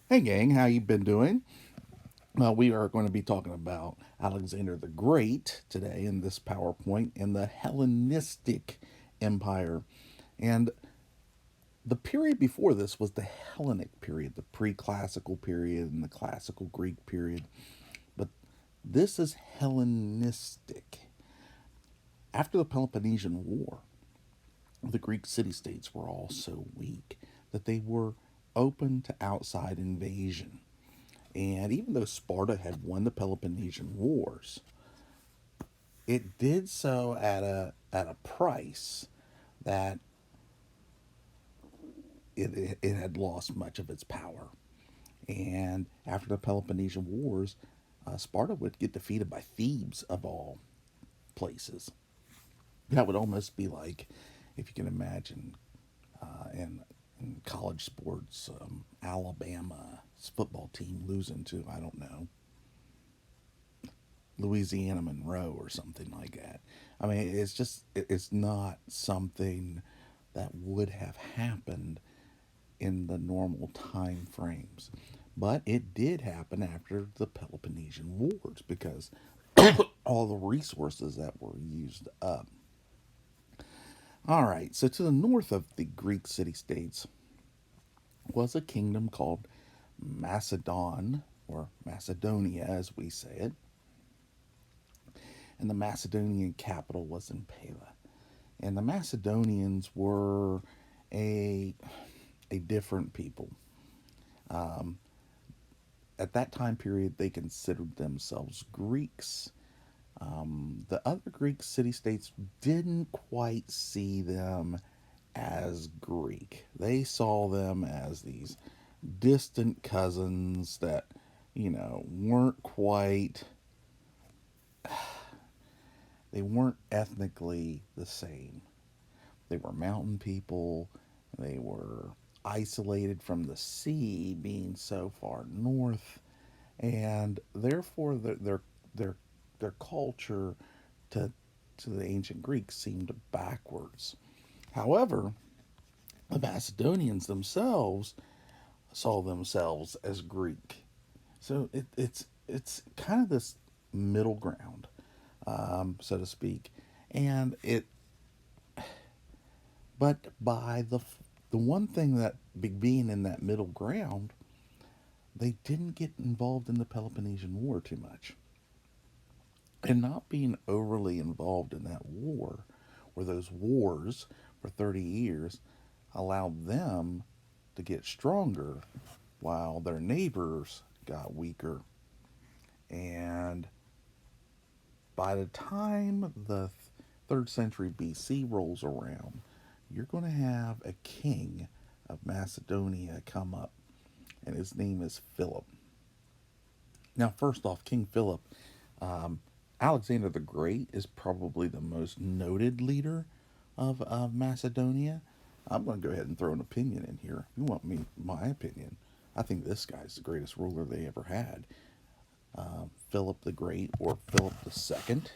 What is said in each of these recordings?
Hey gang, how you been doing? Well, we are going to be talking about Alexander the Great today in this PowerPoint and the Hellenistic Empire. And the period before this was the Hellenic period, the pre-classical period and the classical Greek period. But this is Hellenistic. After the Peloponnesian War, the Greek city-states were all so weak that they were open to outside invasion. And even though Sparta had won the Peloponnesian Wars, it did so at a price that it had lost much of its power. And after the Peloponnesian Wars, Sparta would get defeated by Thebes, of all places. That would almost be like, if you can imagine, in college sports, Alabama's football team losing to, I don't know, Louisiana Monroe or something like that. I mean, it's not something that would have happened in the normal time frames. But it did happen after the Peloponnesian Wars because all the resources that were used up. All right, so to the north of the Greek city states was a kingdom called Macedon, or Macedonia as we say it, and the Macedonian capital was in Pella. And the Macedonians were a a different people. Um, at that time period, they considered themselves Greeks. The other Greek city states didn't quite see them as Greek. They saw them as these distant cousins that, weren't quite, they weren't ethnically the same. They were mountain people. They were isolated from the sea, being so far north, and therefore their culture to to the ancient Greeks seemed backwards. However, the Macedonians themselves saw themselves as Greek, so it's kind of this middle ground, so to speak, and it but by the one thing that being in that middle ground, they didn't get involved in the Peloponnesian War too much. And not being overly involved in that war, or those wars for 30 years, allowed them to get stronger while their neighbors got weaker. And by the time the 3rd century BC rolls around, you're going to have a king of Macedonia come up, and his name is Philip. Now, first off, King Philip, um, Alexander the Great is probably the most noted leader of Macedonia. I'm going to go ahead and throw an opinion in here. If you want my opinion, I think this guy's the greatest ruler they ever had. Philip the Great, or Philip the Second.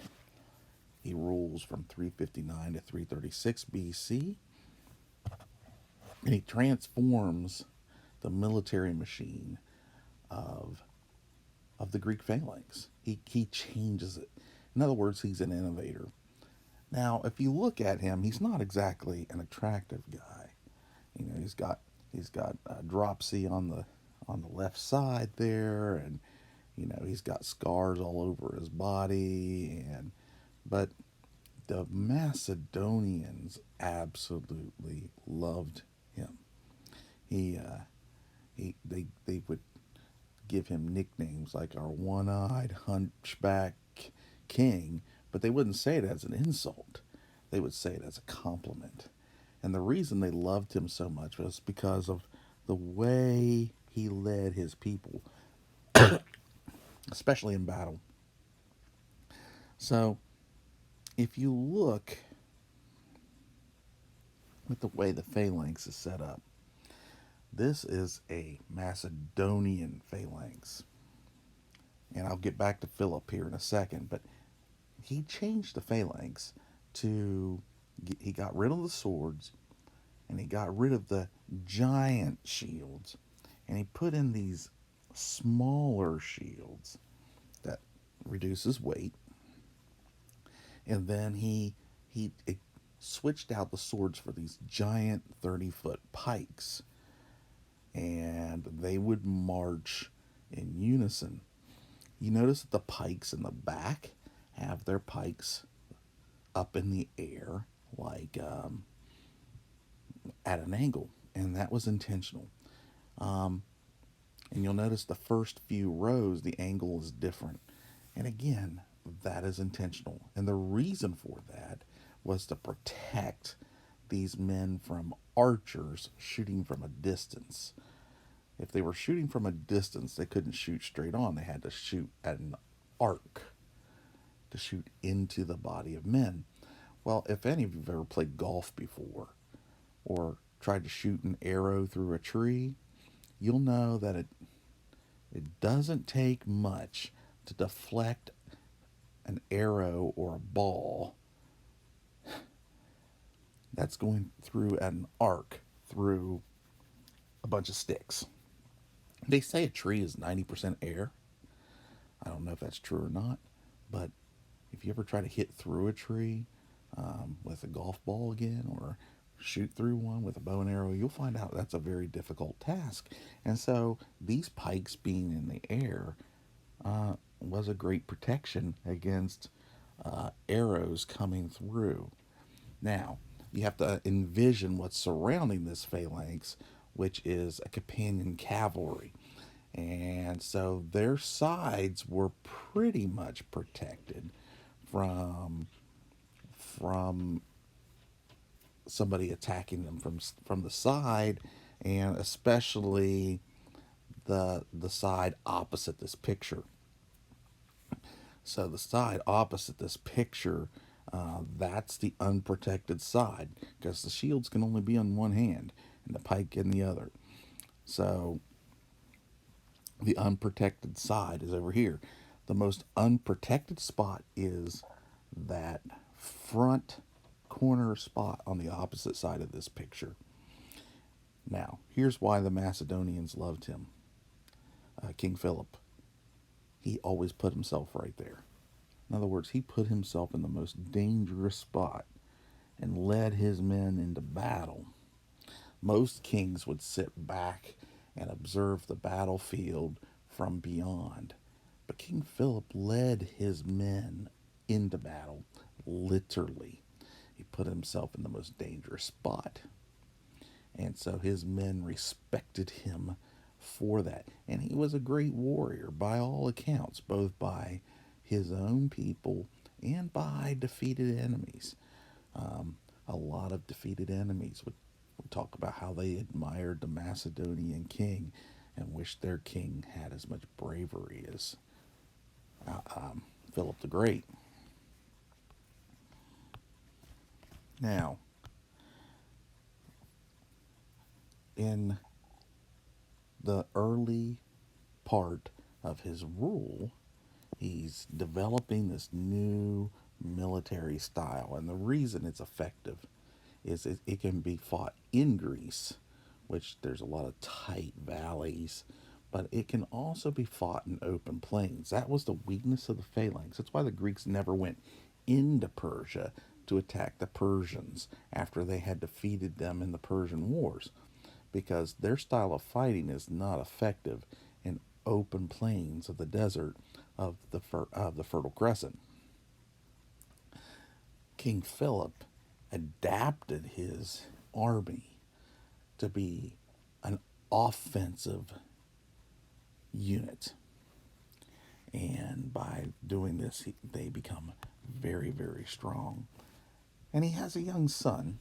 He rules from 359 to 336 BC, and he transforms the military machine of of the Greek phalanx. He changes it. In other words, he's an innovator. Now, if you look at him, he's not exactly an attractive guy. He's got dropsy on the left side there, and he's got scars all over his body, and but the Macedonians absolutely loved him. He they would give him nicknames like our one-eyed hunchback king, but they wouldn't say it as an insult. They would say it as a compliment. And the reason they loved him so much was because of the way he led his people, especially in battle. So, if you look at the way the phalanx is set up, this is a Macedonian phalanx. And I'll get back to Philip here in a second, but he changed the phalanx to, he got rid of the swords and he got rid of the giant shields, and he put in these smaller shields that reduces weight, and then he switched out the swords for these giant 30-foot pikes, and they would march in unison. You notice that the pikes in the back have their pikes up in the air, like at an angle, and that was intentional. Um, and you'll notice the first few rows, the angle is different. And again, that is intentional. And the reason for that was to protect these men from archers shooting from a distance. If they were shooting from a distance, they couldn't shoot straight on. They had to shoot at an arc to shoot into the body of men. Well, if any of you have ever played golf before or tried to shoot an arrow through a tree, you'll know that it doesn't take much to deflect an arrow or a ball that's going through an arc through a bunch of sticks. They say a tree is 90% air. I don't know if that's true or not, but if you ever try to hit through a tree with a golf ball again, or shoot through one with a bow and arrow, you'll find out that's a very difficult task. And so these pikes being in the air was a great protection against arrows coming through. Now, you have to envision what's surrounding this phalanx, which is a companion cavalry. And so their sides were pretty much protected from from somebody attacking them from the side, and especially the side opposite this picture. So the side opposite this picture, that's the unprotected side, because the shields can only be on one hand and the pike in the other. So the unprotected side is over here. The most unprotected spot is that front corner spot on the opposite side of this picture. Now, here's why the Macedonians loved him. King Philip, he always put himself right there. In other words, he put himself in the most dangerous spot and led his men into battle. Most kings would sit back and observe the battlefield from beyond. But King Philip led his men into battle, literally. He put himself in the most dangerous spot. And so his men respected him for that. And he was a great warrior by all accounts, both by his own people and by defeated enemies. A lot of defeated enemies would talk about how they admired the Macedonian king and wished their king had as much bravery as Philip the Great. Now, in the early part of his rule, he's developing this new military style. And the reason it's effective is it can be fought in Greece, which there's a lot of tight valleys, but it can also be fought in open plains. That was the weakness of the phalanx. That's why the Greeks never went into Persia to attack the Persians after they had defeated them in the Persian Wars, because their style of fighting is not effective in open plains of the desert of the Fertile Crescent. King Philip adapted his army to be an offensive unit. And by doing this, they become very, very strong. And he has a young son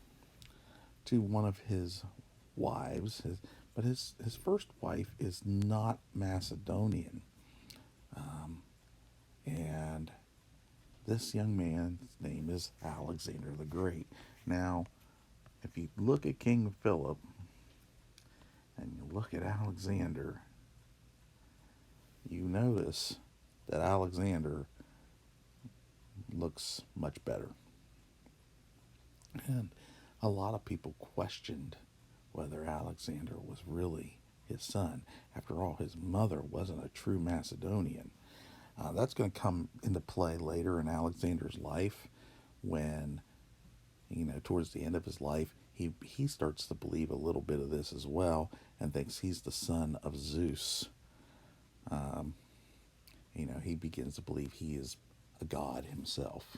to one of his wives, but his first wife is not Macedonian. And this young man's name is Alexander the Great. Now, if you look at King Philip and you look at Alexander, you notice that Alexander looks much better. And a lot of people questioned whether Alexander was really his son. After all, his mother wasn't a true Macedonian. That's going to come into play later in Alexander's life when, towards the end of his life, he starts to believe a little bit of this as well and thinks he's the son of Zeus. He begins to believe he is a god himself.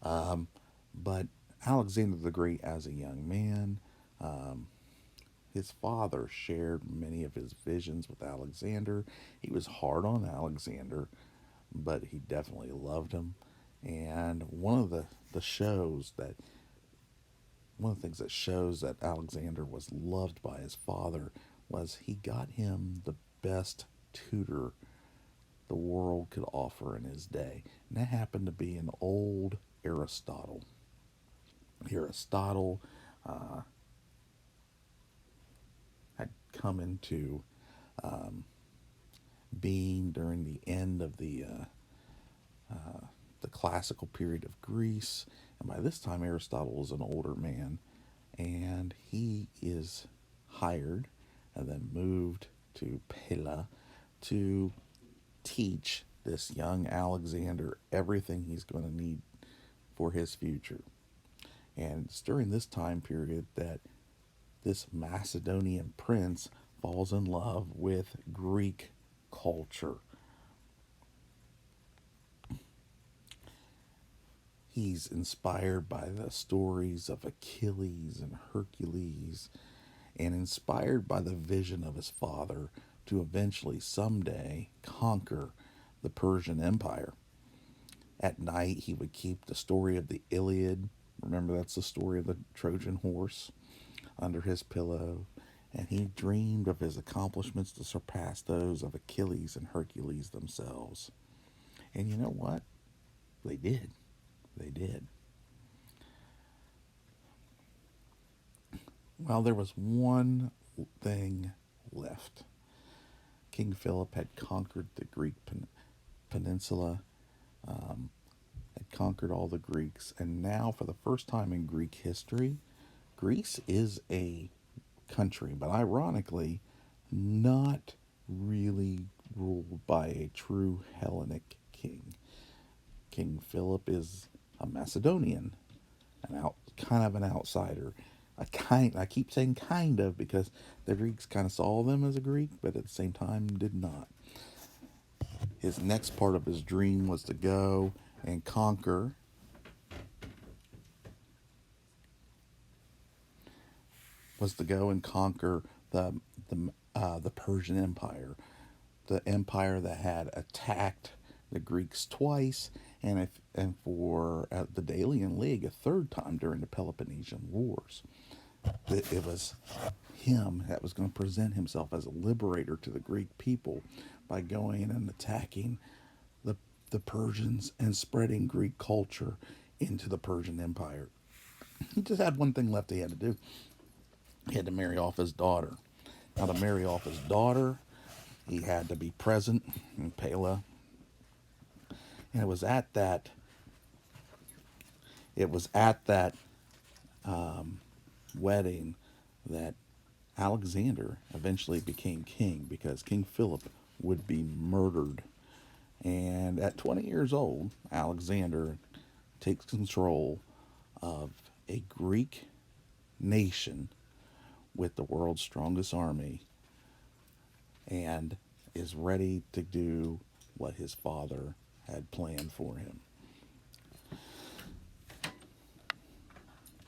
But Alexander the Great, as a young man, his father shared many of his visions with Alexander. He was hard on Alexander, but he definitely loved him. And one of the things that shows that Alexander was loved by his father was he got him the best tutor the world could offer in his day. And that happened to be an old Aristotle. Aristotle had come into being during the end of the classical period of Greece. And by this time, Aristotle is an older man, and he is hired and then moved to Pella to teach this young Alexander everything he's going to need for his future. And it's during this time period that this Macedonian prince falls in love with Greek culture. He's inspired by the stories of Achilles and Hercules, and inspired by the vision of his father to eventually someday conquer the Persian Empire. At night, he would keep the story of the Iliad. Remember, that's the story of the Trojan horse under his pillow. And he dreamed of his accomplishments to surpass those of Achilles and Hercules themselves. And you know what? They did. They did. Well, there was one thing left. King Philip had conquered the Greek peninsula, had conquered all the Greeks, and now, for the first time in Greek history, Greece is a country, but ironically, not really ruled by a true Hellenic king. King Philip is a Macedonian, kind of an outsider. I keep saying kind of because the Greeks kind of saw them as a Greek, but at the same time did not. His next part of his dream was to go and conquer the Persian Empire, the empire that had attacked the Greeks twice, and for the Delian League a third time during the Peloponnesian Wars. It was him that was going to present himself as a liberator to the Greek people by going and attacking the the Persians and spreading Greek culture into the Persian Empire. He just had one thing left he had to do. He had to marry off his daughter. Now, to marry off his daughter, he had to be present in Pella. And it was at that wedding that Alexander eventually became king, because King Philip would be murdered. And at 20 years old, Alexander takes control of a Greek nation with the world's strongest army and is ready to do what his father had planned for him.